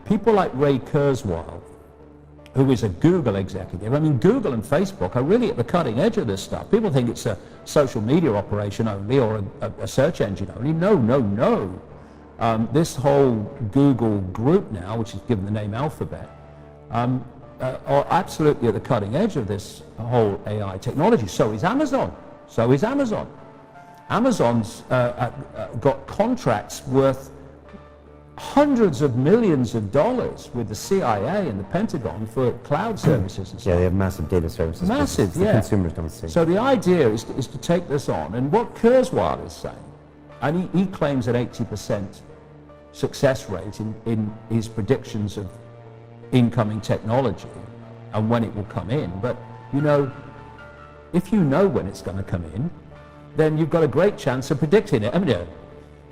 people like Ray Kurzweil, who is a Google executive. I mean, Google and Facebook are really at the cutting edge of this stuff. People think it's a social media operation only or a search engine only. No, no, no. This whole Google group now, which is given the name Alphabet, are absolutely at the cutting edge of this whole AI technology. So is Amazon. So is Amazon. Amazon's got contracts worth hundreds of millions of dollars with the CIA and the Pentagon for cloud services and stuff. Yeah, they have massive data services. Massive, the consumers don't see. So the idea is to take this on, and what Kurzweil is saying, and he claims an 80% success rate in his predictions of incoming technology and when it will come in. But, you know, if you know when it's going to come in, then you've got a great chance of predicting it. I mean,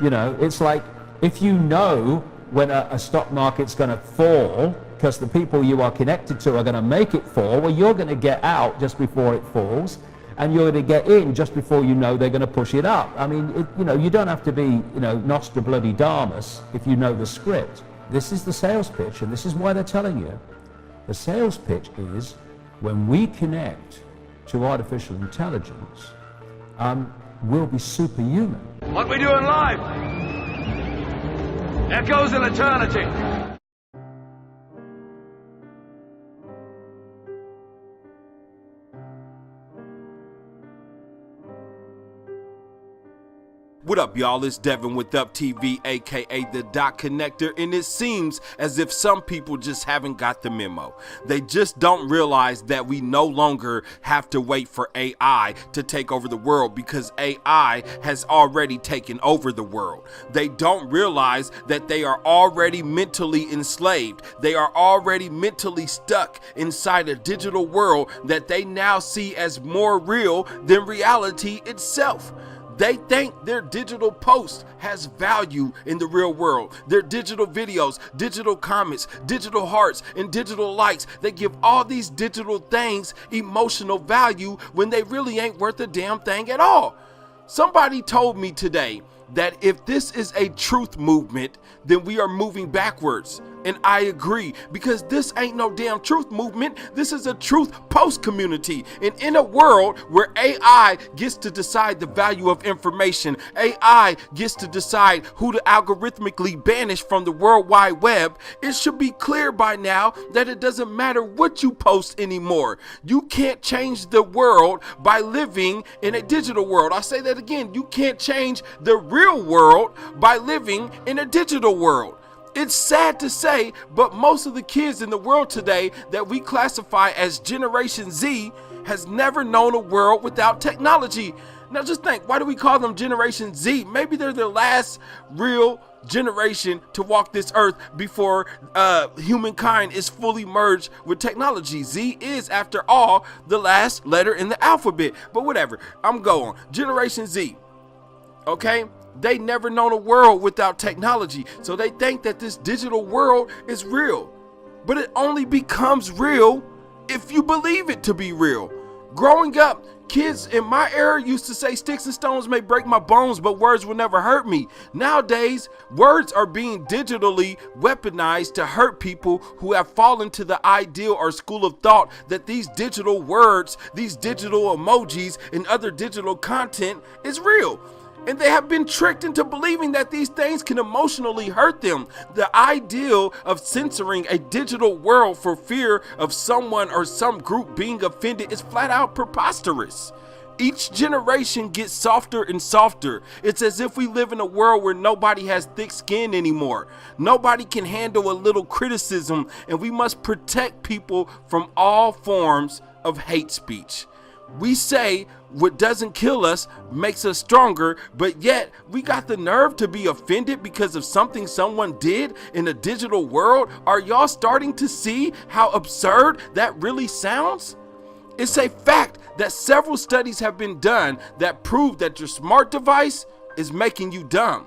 you know, it's like, if you know when a stock market's going to fall because the people you are connected to are going to make it fall, well, you're going to get out just before it falls, and you're going to get in just before you know they're going to push it up. I mean, you know, you don't have to be, you know, Nostradamus if you know the script. This is the sales pitch, and this is why they're telling you. The sales pitch is when we connect to artificial intelligence, we'll be superhuman. What we do in life echoes in eternity. What up, y'all? It's Devin with Up TV, aka the Dot Connector, and it seems as if some people just haven't got the memo. They just don't realize that we no longer have to wait for AI to take over the world, because AI has already taken over the world. They don't realize that they are already mentally enslaved. They are already mentally stuck inside a digital world that they now see as more real than reality itself. They think their digital post has value in the real world. Their digital videos, digital comments, digital hearts, and digital likes, they give all these digital things emotional value when they really ain't worth a damn thing at all. Somebody told me today that if this is a truth movement, then we are moving backwards. And I agree, because this ain't no damn truth movement. This is a truth post community. And in a world where AI gets to decide the value of information, AI gets to decide who to algorithmically banish from the World Wide Web, it should be clear by now that it doesn't matter what you post anymore. You can't change the world by living in a digital world. I'll say that again. You can't change the real world by living in a digital world. It's sad to say, but most of the kids in the world today that we classify as Generation Z has never known a world without technology. Now just think, why do we call them Generation Z? Maybe they're the last real generation to walk this earth before humankind is fully merged with technology. Z is, after all, the last letter in the alphabet. But whatever, I'm going. Generation Z, okay? They never known a world without technology, so they think that this digital world is real. But it only becomes real if you believe it to be real. Growing up, kids in my era used to say sticks and stones may break my bones, but words will never hurt me. Nowadays, words are being digitally weaponized to hurt people who have fallen to the ideal or school of thought that these digital words, these digital emojis, and other digital content is real. And they have been tricked into believing that these things can emotionally hurt them. The ideal of censoring a digital world for fear of someone or some group being offended is flat out preposterous. Each generation gets softer and softer. It's as if we live in a world where nobody has thick skin anymore. Nobody can handle a little criticism, and we must protect people from all forms of hate speech. We say what doesn't kill us makes us stronger, but yet we got the nerve to be offended because of something someone did in a digital world. Are y'all starting to see how absurd that really sounds? It's a fact that several studies have been done that prove that your smart device is making you dumb.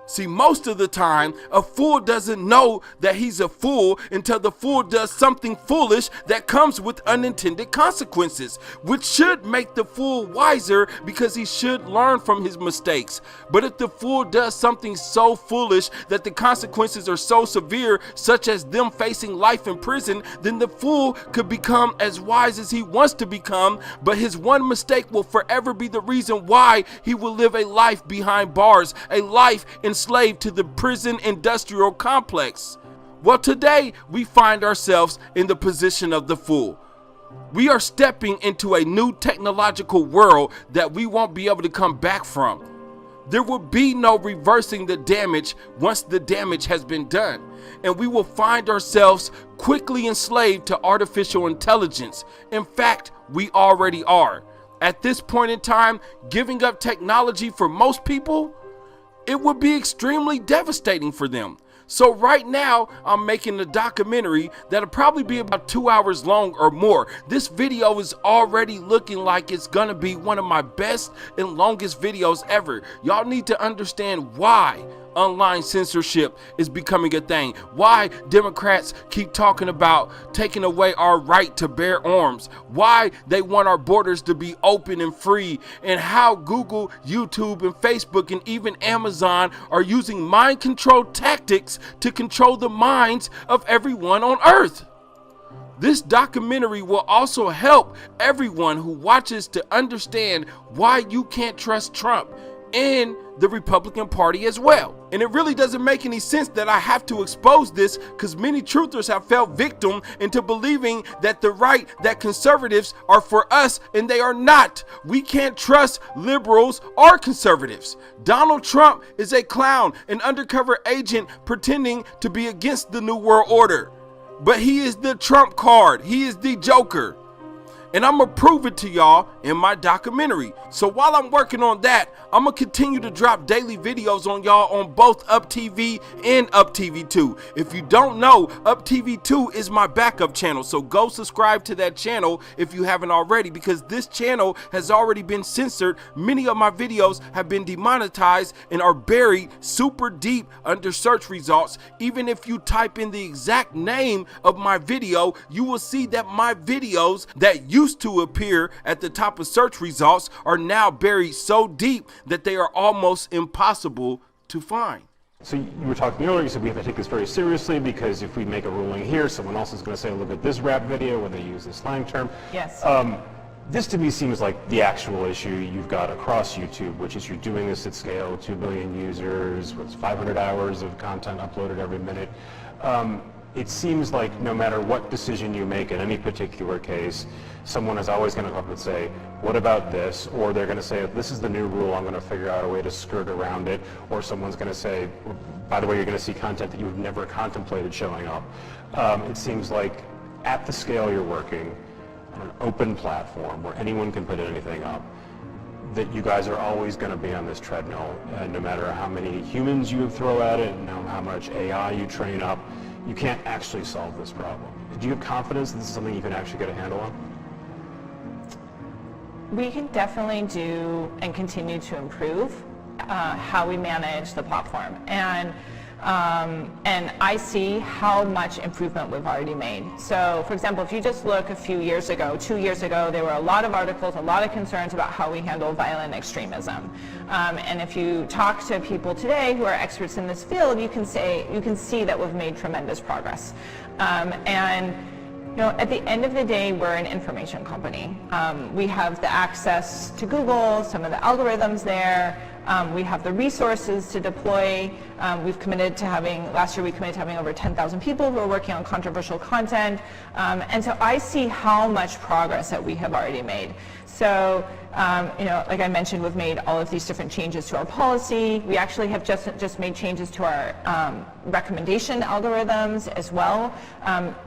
See, most of the time, a fool doesn't know that he's a fool until the fool does something foolish that comes with unintended consequences, which should make the fool wiser because he should learn from his mistakes. But if the fool does something so foolish that the consequences are so severe, such as them facing life in prison, then the fool could become as wise as he wants to become, but his one mistake will forever be the reason why he will live a life behind bars, a life enslaved to the prison industrial complex. Well, today we find ourselves in the position of the fool. We are stepping into a new technological world that we won't be able to come back from. There will be no reversing the damage once the damage has been done, and we will find ourselves quickly enslaved to artificial intelligence. In fact, we already are. At this point in time, giving up technology for most people, it would be extremely devastating for them. So right now, I'm making a documentary that'll probably be about 2 hours long or more. This video is already looking like it's gonna be one of my best and longest videos ever. Y'all need to understand why online censorship is becoming a thing, why Democrats keep talking about taking away our right to bear arms, why they want our borders to be open and free, and how Google, YouTube, and Facebook, and even Amazon are using mind control tactics to control the minds of everyone on Earth. This documentary will also help everyone who watches to understand why you can't trust Trump and the Republican Party as well. And it really doesn't make any sense that I have to expose this, because many truthers have fell victim into believing that the right, that conservatives are for us, and they are not. We can't trust liberals or conservatives. Donald Trump is a clown, an undercover agent pretending to be against the New World Order. But he is the Trump card. He is the Joker. And I'm gonna prove it to y'all in my documentary. So while I'm working on that, I'm gonna continue to drop daily videos on y'all on both UpTV and UpTV2. If you don't know, UpTV2 is my backup channel, so go subscribe to that channel if you haven't already, because this channel has already been censored. Many of my videos have been demonetized and are buried super deep under search results. Even if you type in the exact name of my video, you will see that my videos that used to appear at the top of search results are now buried so deep that they are almost impossible to find. So you were talking earlier, you said we have to take this very seriously because if we make a ruling here, someone else is going to say, look at this rap video where they use this slang term. Yes. This to me seems like the actual issue you've got across YouTube, which is you're doing this at scale, 2 billion users, 500 hours of content uploaded every minute. It seems like no matter what decision you make in any particular case, someone is always going to come up and say, what about this? Or they're going to say, this is the new rule, I'm going to figure out a way to skirt around it. Or someone's going to say, by the way, you're going to see content that you've never contemplated showing up. It seems like at the scale you're working, on an open platform where anyone can put anything up, that you guys are always going to be on this treadmill, no matter how many humans you throw at it, and how much AI you train up. You can't actually solve this problem. Do you have confidence that this is something you can actually get a handle on? We can definitely do and continue to improve how we manage the platform. And I see how much improvement we've already made. So, for example, if you just look a few years ago, 2 years ago, there were a lot of articles, a lot of concerns about how we handle violent extremism. And if you talk to people today who are experts in this field, you can see that we've made tremendous progress. And you know, at the end of the day, we're an information company. We have the access to Google, some of the algorithms there. We have the resources to deploy. We've committed to having, last year we committed to having over 10,000 people who are working on controversial content. And so I see how much progress that we have already made. So, you know, like I mentioned, we've made all of these different changes to our policy. We actually have just made changes to our recommendation algorithms as well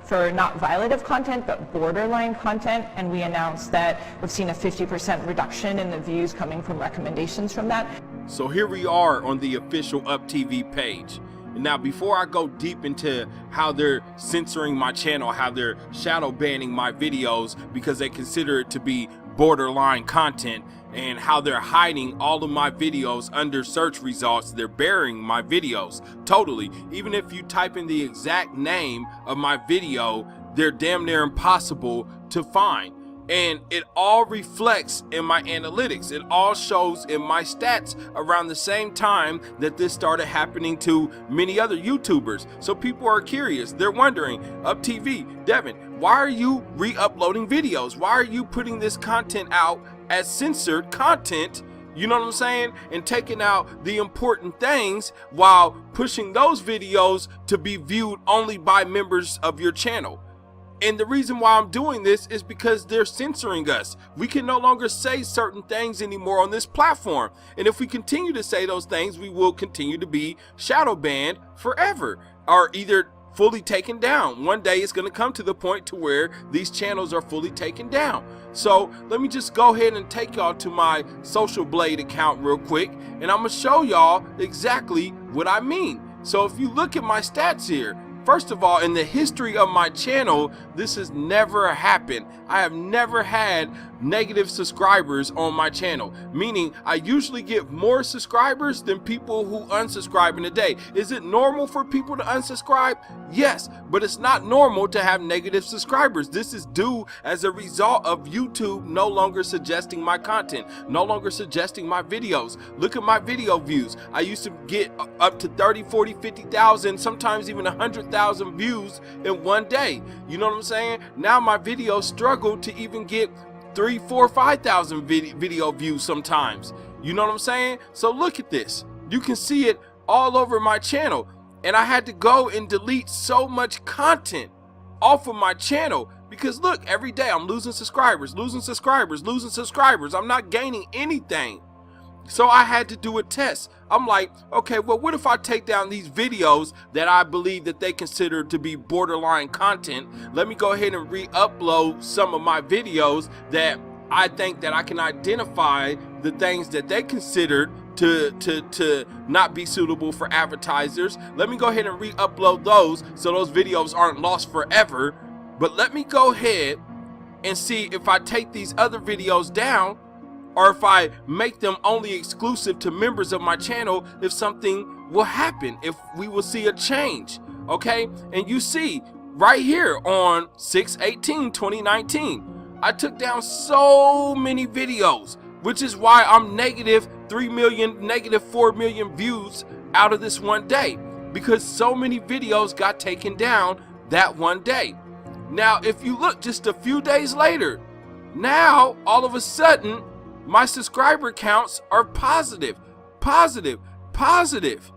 for not violative content, but borderline content. And we announced that we've seen a 50% reduction in the views coming from recommendations from that. So here we are on the official UpTV page. And now, before I go deep into how they're censoring my channel, how they're shadow banning my videos because they consider it to be borderline content and how they're hiding all of my videos under search results. They're burying my videos totally. Even if you type in the exact name of my video, they're damn near impossible to find. And it all reflects in my analytics. It all shows in my stats around the same time that this started happening to many other YouTubers. So people are curious. They're wondering, UpTV, Devin, why are you re-uploading videos? Why are you putting this content out as censored content? You know what I'm saying? And taking out the important things while pushing those videos to be viewed only by members of your channel. And the reason why I'm doing this is because they're censoring us. We can no longer say certain things anymore on this platform. And if we continue to say those things, we will continue to be shadow banned forever, or either fully taken down. One day it's going to come to the point to where these channels are fully taken down. So let me just go ahead and take y'all to my Social Blade account real quick, and I'm going to show y'all exactly what I mean. So if you look at my stats here, first of all, in the history of my channel, this has never happened. I have never had negative subscribers on my channel, meaning I usually get more subscribers than people who unsubscribe in a day. Is it normal for people to unsubscribe? Yes, but it's not normal to have negative subscribers. This is due as a result of YouTube no longer suggesting my content, no longer suggesting my videos. Look at my video views. I used to get up to 30, 40, 50,000, sometimes even 100,000 views in one day. You know what I'm saying? Now my videos struggle to even get 3, 4, 5,000 video views sometimes. You know what I'm saying? So look at this. You can see it all over my channel. And I had to go and delete so much content off of my channel because look, every day I'm losing subscribers, losing subscribers, losing subscribers. I'm not gaining anything. So I had to do a test. I'm like, okay, well, what if I take down these videos that I believe that they consider to be borderline content? Let me go ahead and re-upload some of my videos that I think that I can identify the things that they considered to not be suitable for advertisers. Let me go ahead and re-upload those so those videos aren't lost forever. But let me go ahead and see if I take these other videos down, or if I make them only exclusive to members of my channel, if something will happen, if we will see a change, okay? And you see right here on 6/18/2019, I took down so many videos, which is why I'm negative 3 million, negative 4 million views out of this one day, because so many videos got taken down that one day. Now, if you look just a few days later, now all of a sudden, my subscriber counts are positive, positive, positive.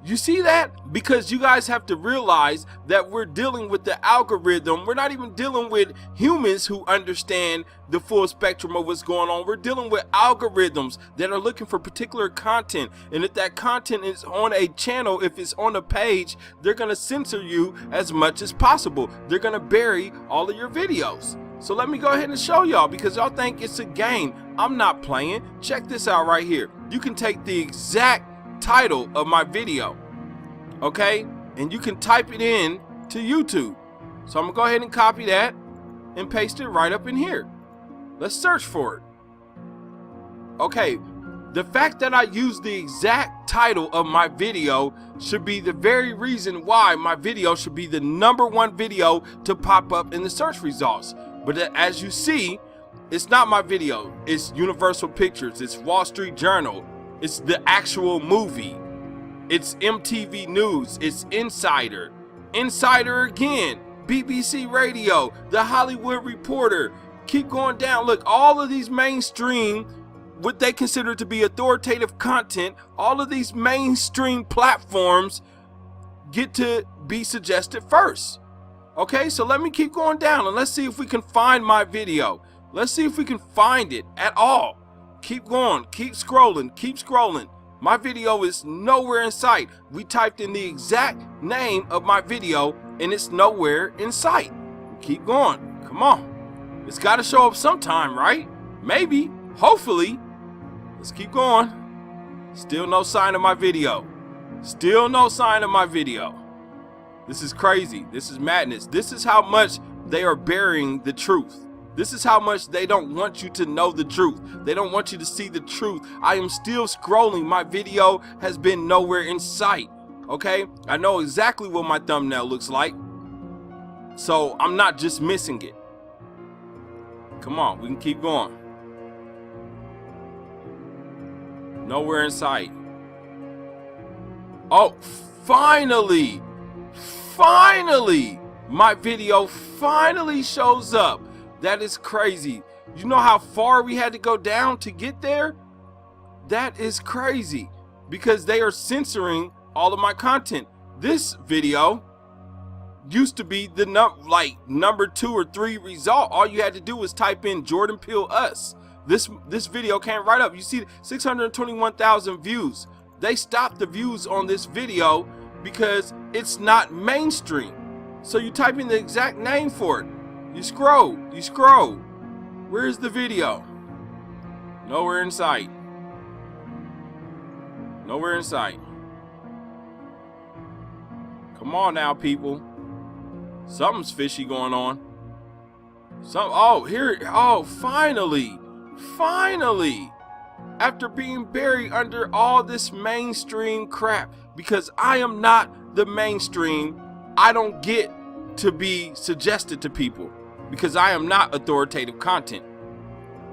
You see that? Because you guys have to realize that we're dealing with the algorithm. We're not even dealing with humans who understand the full spectrum of what's going on. We're dealing with algorithms that are looking for particular content. And if that content is on a channel, if it's on a page, they're going to censor you as much as possible. They're going to bury all of your videos. So let me go ahead and show y'all, because y'all think it's a game. I'm not playing. Check this out right here. You can take the exact title of my video, okay, and you can type it in to YouTube. So I'm gonna go ahead and copy that and paste it right up in here. Let's search for it. Okay, the fact that I use the exact title of my video should be the very reason why my video should be the #1 video to pop up in the search results. But as you see, it's not my video. It's Universal Pictures, it's Wall Street Journal, it's the actual movie, it's MTV News, it's Insider, Insider again, BBC Radio, The Hollywood Reporter. Keep going down. Look, all of these mainstream, what they consider to be authoritative content, all of these mainstream platforms get to be suggested first. Okay, so let me keep going down and let's see if we can find my video. Let's see if we can find it at all. Keep going, keep scrolling, keep scrolling. My video is nowhere in sight. We typed in the exact name of my video and it's nowhere in sight. Keep going, come on. It's gotta show up sometime, right? Maybe, hopefully. Let's keep going. Still no sign of my video. Still no sign of my video. This is crazy. This is madness. This is how much they are burying the truth. This is how much they don't want you to know the truth. They don't want you to see the truth. I am still scrolling. My video has been nowhere in sight. Okay? I know exactly what my thumbnail looks like. So I'm not just missing it. Come on, we can keep going. Nowhere in sight. Oh, finally! Finally! My video finally shows up. That is crazy. You know how far we had to go down to get there? That is crazy because they are censoring all of my content. This video used to be the number 2 or 3 result. All you had to do was type in Jordan Peele us. This video came right up. You see 621,000 views. They stopped the views on this video because it's not mainstream. So you type in the exact name for it. You scroll. Where's the video? Nowhere in sight. Nowhere in sight. Come on now, people. Something's fishy going on. Finally. Finally. After being buried under all this mainstream crap, because I am not the mainstream, I don't get to be suggested to people because I am not authoritative content.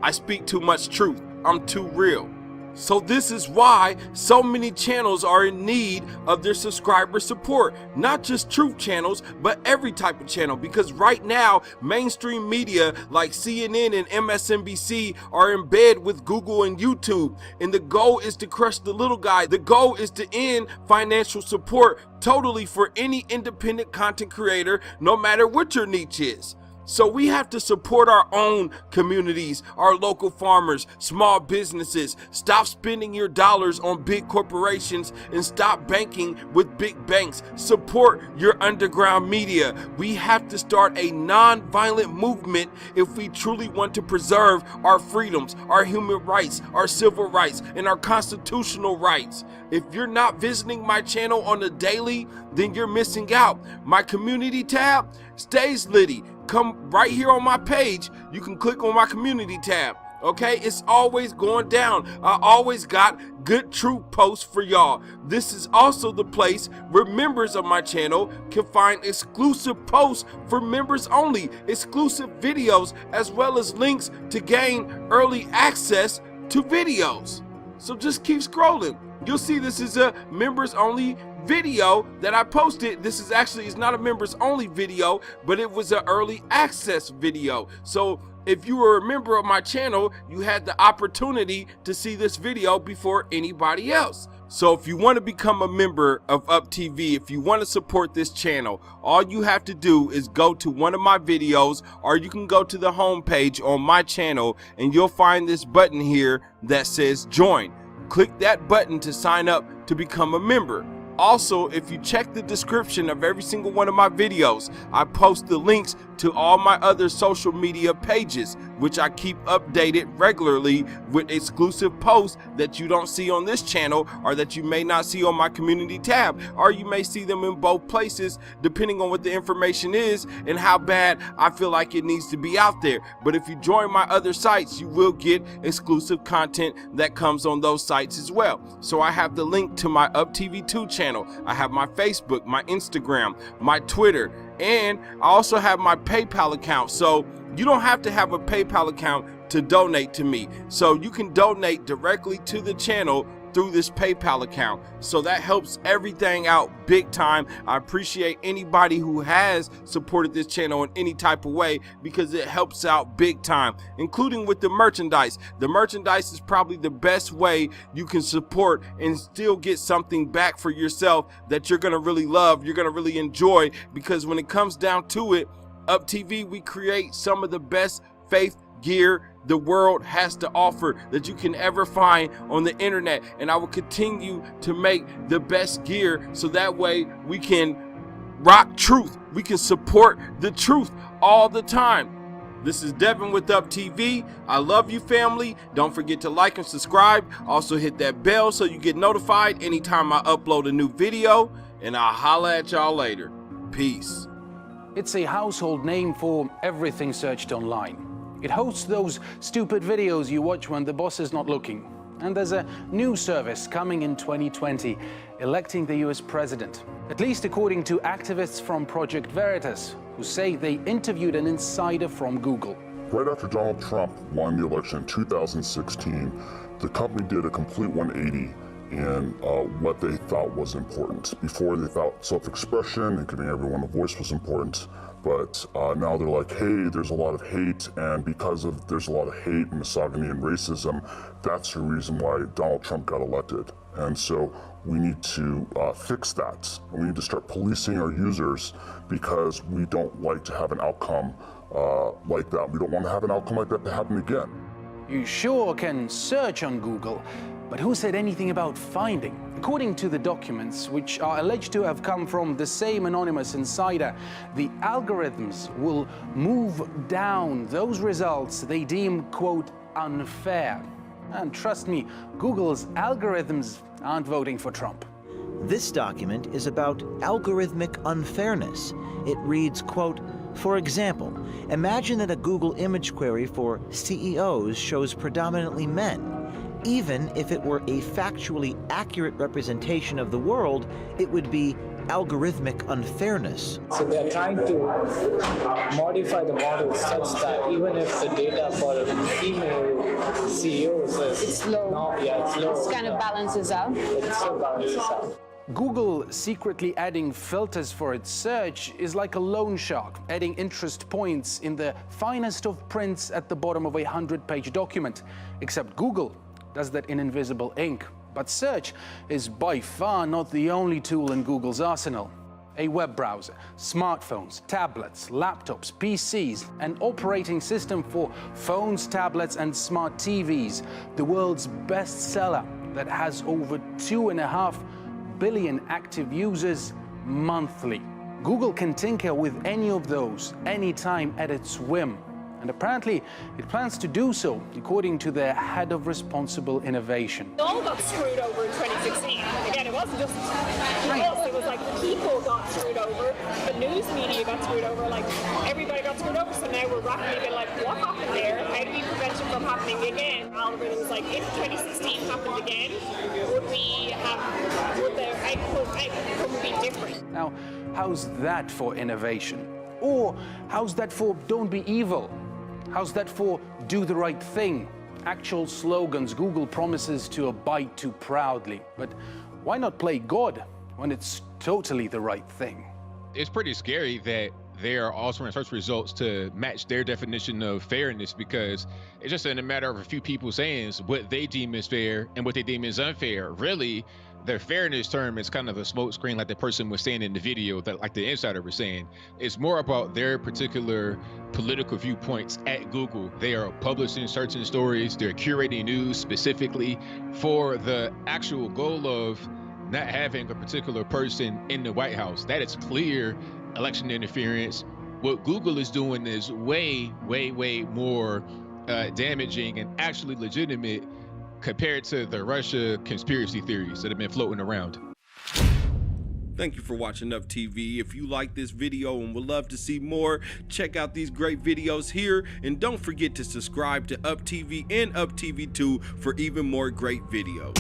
I speak too much truth. I'm too real. So this is why so many channels are in need of their subscriber support. Not just truth channels, but every type of channel. Because right now, mainstream media like CNN and MSNBC are in bed with Google and YouTube. And the goal is to crush the little guy. The goal is to end financial support totally for any independent content creator, no matter what your niche is. So we have to support our own communities, our local farmers, small businesses. Stop spending your dollars on big corporations and stop banking with big banks. Support your underground media. We have to start a non-violent movement if we truly want to preserve our freedoms, our human rights, our civil rights, and our constitutional rights. If you're not visiting my channel on a daily, then you're missing out. My community tab stays litty. Come right here on my page. You can click on my community tab. Okay, it's always going down. I always got good truth posts for y'all. This is also the place where members of my channel can find exclusive posts for members only, exclusive videos, as well as links to gain early access to videos. So just keep scrolling. You'll see this is a members only video that I posted. This is actually, it's not a members only video, but it was an early access video. So if you were a member of my channel, you had the opportunity to see this video before anybody else. So if you want to become a member of UpTV, if you want to support this channel, all you have to do is go to one of my videos, or you can go to the homepage on my channel and you'll find this button here that says join. Click that button to sign up to become a member. Also, if you check the description of every single one of my videos, I post the links to all my other social media pages, which I keep updated regularly with exclusive posts that you don't see on this channel, or that you may not see on my community tab, or you may see them in both places depending on what the information is and how bad I feel like it needs to be out there. But if you join my other sites, you will get exclusive content that comes on those sites as well. So I have the link to my UpTV2 channel. I have my Facebook, my Instagram, my Twitter, and I also have my PayPal account. So you don't have to have a PayPal account to donate to me. So you can donate directly to the channel through this PayPal account. So that helps everything out big time. I appreciate anybody who has supported this channel in any type of way, because it helps out big time, including with the merchandise. The merchandise is probably the best way you can support and still get something back for yourself that you're gonna really love, you're gonna really enjoy, because when it comes down to it, UpTV, we create some of the best faith gear the world has to offer that you can ever find on the internet. And I will continue to make the best gear so that way we can rock truth. We can support the truth all the time. This is Devin with UpTV. I love you, family. Don't forget to like and subscribe. Also hit that bell so you get notified anytime I upload a new video. And I'll holla at y'all later. Peace. It's a household name for everything searched online. It hosts those stupid videos you watch when the boss is not looking. And there's a new service coming in 2020, electing the US president. At least according to activists from Project Veritas, who say they interviewed an insider from Google. Right after Donald Trump won the election in 2016, the company did a complete 180 in what they thought was important. Before, they thought self-expression and giving everyone a voice was important, but now they're like, hey, there's a lot of hate, and because of there's a lot of hate, misogyny, and racism, that's the reason why Donald Trump got elected. And so we need to fix that. We need to start policing our users because we don't like to have an outcome like that. We don't want to have an outcome like that to happen again. You sure can search on Google, but who said anything about finding? According to the documents, which are alleged to have come from the same anonymous insider, the algorithms will move down those results they deem, quote, unfair. And trust me, Google's algorithms aren't voting for Trump. This document is about algorithmic unfairness. It reads, quote, for example, imagine that a Google image query for CEOs shows predominantly men. Even if it were a factually accurate representation of the world, it would be algorithmic unfairness. So they're trying to modify the model such that even if the data for female CEOs is it's low, it's low. It kind of balances out. It still balances out. Google secretly adding filters for its search is like a loan shark adding interest points in the finest of prints at the bottom of a 100-page document. Except Google does that in invisible ink. But search is by far not the only tool in Google's arsenal. A web browser, smartphones, tablets, laptops, PCs, an operating system for phones, tablets, and smart TVs, the world's bestseller that has over 2.5 billion active users monthly. Google can tinker with any of those, anytime at its whim. And apparently, it plans to do so, according to their head of responsible innovation. It all got screwed over in 2016. Again, it wasn't just us, it was like people got screwed over, the news media got screwed over, like everybody got screwed over, so now we're rapidly being like, what happened there? How do we prevent it from happening again? Algorithms like, if 2016 happened again, would the outcome be different? Now, how's that for innovation? Or how's that for don't be evil? How's that for do the right thing? Actual slogans Google promises to abide to proudly. But why not play God when it's totally the right thing? It's pretty scary that they are altering search results to match their definition of fairness, because it's just in a matter of a few people saying what they deem is fair and what they deem is unfair. Really, their fairness term is kind of a smoke screen, like the person was saying in the video, that like the insider was saying. It's more about their particular political viewpoints at Google. They are publishing certain stories, they're curating news specifically for the actual goal of not having a particular person in the White House. That is clear election interference. What Google is doing is way, way, way more damaging and actually legitimate compared to the Russia conspiracy theories that have been floating around. Thank you for watching Up TV. If you like this video and would love to see more, check out these great videos here, and don't forget to subscribe to Up TV and Up TV 2 for even more great videos.